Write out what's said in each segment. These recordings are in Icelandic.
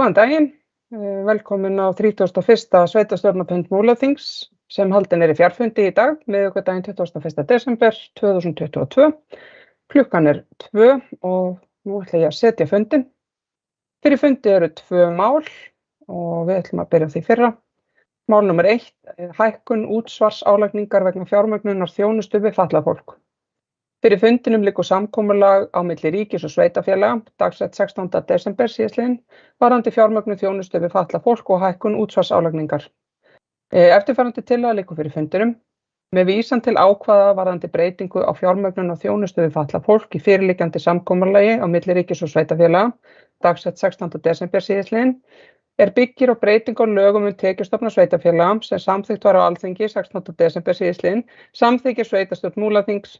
Góðan daginn, velkomin á 31. sveitarstjórnarfund Múlaþings sem haldinn í fjarfundi í dag, miðvikudaginn 21. desember 2022. Klukkan 2 og nú ætla ég að setja fundinn. Fyrir fundi eru 2 mál og við ætlum að byrja á því fyrra. Mál nummer 1, hækkun útsvarsálagningar vegna fjármögnunar þjónustu við fatlað fólk. Fyrir fundinum liggur samkomulag á milli ríkis og sveitarfélaga, dagsett 16. desember síðastliðinn, varðandi fjármögnun þjónustu við fatlað fólk og hækkun útsvarsálagningar. Eftirfarandi tillaga liggur fyrir fundinum. Með vísan til ákvæða varðandi breytingu á fjármögnun og þjónustu við fatlað fólk í fyrirliggjandi samkomulagi á milli ríkis og sveitarfélaga, dagsett 16. desember síðastliðinn, byggir á breytingu á lögum tekjustofna sveitarfélaga sem samþykkt var á Alþingi 16. desember síðastliðinn, samþykkir sveitarstjórn Múlaþings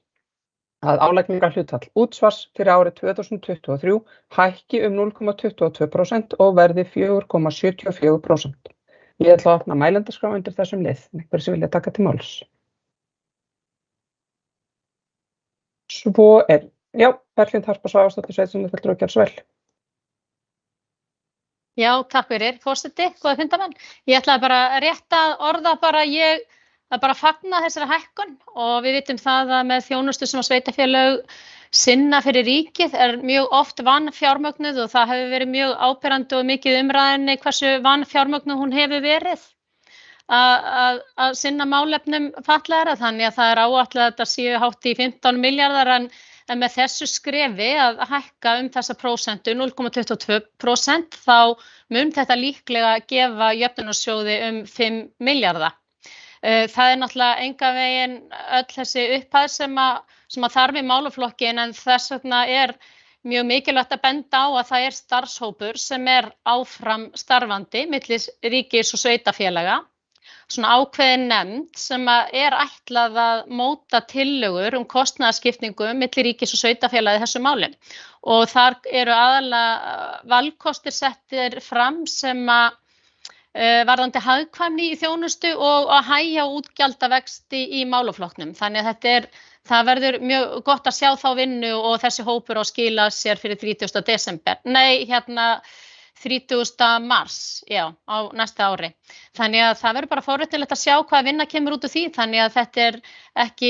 að álagningarhlutfall útsvars fyrir árið 2023 hækki 0,22% og verði 4,74%. Ég ætla að opna mælendaskrá undir þessum lið, einhverjir sem vilja taka til máls. Svo já, Berglind Harpa Svavarsdóttir, sveitarstjórnarfulltrúi, gjörðu svo vel. Já, takk fyrir, forseti, góða fundarmenn. Ég ætlaði bara rétt að orða að bara fagna þessari hækkun og við vitum það að með þjónustu sem að sveitarfélög sinna fyrir ríkið mjög oft vanfjármögnuð og það hefur verið mjög áberandi og mikið umræðinni hversu vanfjármögnuð hún hefur verið að sinna málefnum fatlaðra, þannig að það áætlað að þetta séu hátt í 15 milljarðar en með þessu skrefi að hækka þessa prósentu 0,22% þá mun þetta líklega gefa jöfnunarsjóði 5 milljarða. Það náttúrulega engan veginn öll þessi upphæð sem að þarf í málaflokkin en þess vegna mjög mikilvægt að benda á að það starfshópur sem áfram starfandi milli ríkis og sveitarfélaga, svona ákveðin nefnd sem ætlað að móta tillögur kostnaðarskiptingu milli ríkis og sveitarfélaga í þessu máli og þar eru aðalega valkostir settir fram sem varðandi hagkvæmni í þjónustu og að hægja útgjaldavexti í málaflokknum. Þannig að það verður mjög gott að sjá þá vinnu og þessi hópur á skila sér fyrir 30. desember. 30. mars, já, á næsta ári. Þannig að það verður bara forvitnilegt að sjá hvað vinna kemur út úr því. Þannig að þetta ekki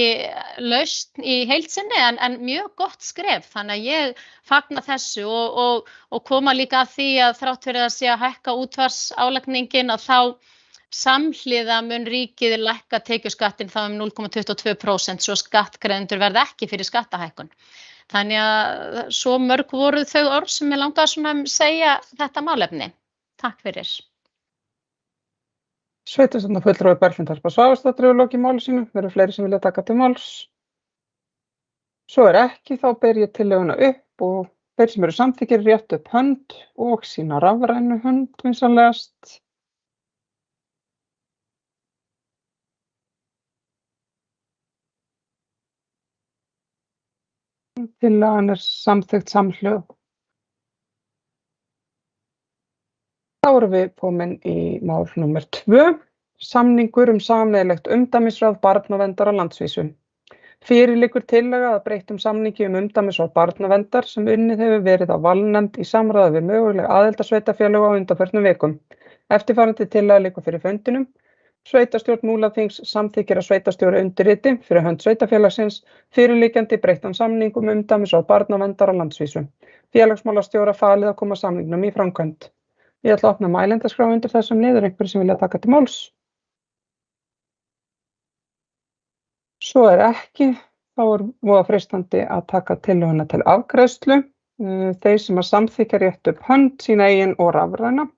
lausn í heild sinni en mjög gott skref. Þannig að ég fagna þessu og koma líka að því að þrátt fyrir að sé að hækka útsvarsálagningin að þá samhliða mun ríkið lækka tekjuskattinn þá 0,22% svo skattgreiðendur verða ekki fyrir skattahækkun. Þannig að svo mörg voru þau orð sem ég langaði svona að segja þetta málefni. Takk fyrir. Sveitarstjórnarfulltrúi Berglind Harpa Svavarsdóttir hefur lokið máli sínu. Eru fleiri sem vilja taka til máls? Svo ekki, þá ber ég tillöguna upp og þeir sem eru samþykkir rétt upp hönd og sína rafrænu hönd vinsamlegast. Tillagan samþykkt samhljóð. Þá erum við komin í mál númer 2, samningur sameiginlegt umdæmisráð barnaverndar á landsvísu. Fyrir liggur tillaga að breyttum samningi umdæmisráð barnaverndar sem unnið hefur verið á valnefnd í samráði við möguleg aðildarsveitarfélög á undanförnum vikum. Eftirfarandi tillaga liggur fyrir fundinum. Sveitarstjórn Múlaþings samþykkir að sveitarstjóri undirriti fyrir hönd sveitarfélagsins fyrirliggjandi breyttan samning umdæmisráð barnaverndar á landsvísu. Félagsmálastjóra falið að koma samningnum í framkvæmd. Ég ætla að opna mælendaskrá undir þessum lið, einhverjir sem vilja taka til máls. Svo ekki, þá voða freistandi að taka tillöguna til afgreiðslu. Þeir sem að samþykkja rétt upp hönd sína eigin og rafræna.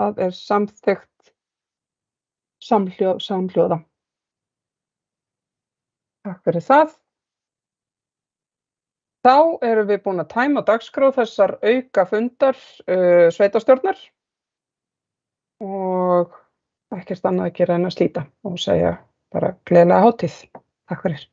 Það samþykkt samhljóða. Takk fyrir það. Þá erum við búin að tæma dagskrá þessar auka fundar sveitarstjórnar og ekkert annað að gera en að slíta og segja bara gleðilega hátíð. Takk fyrir.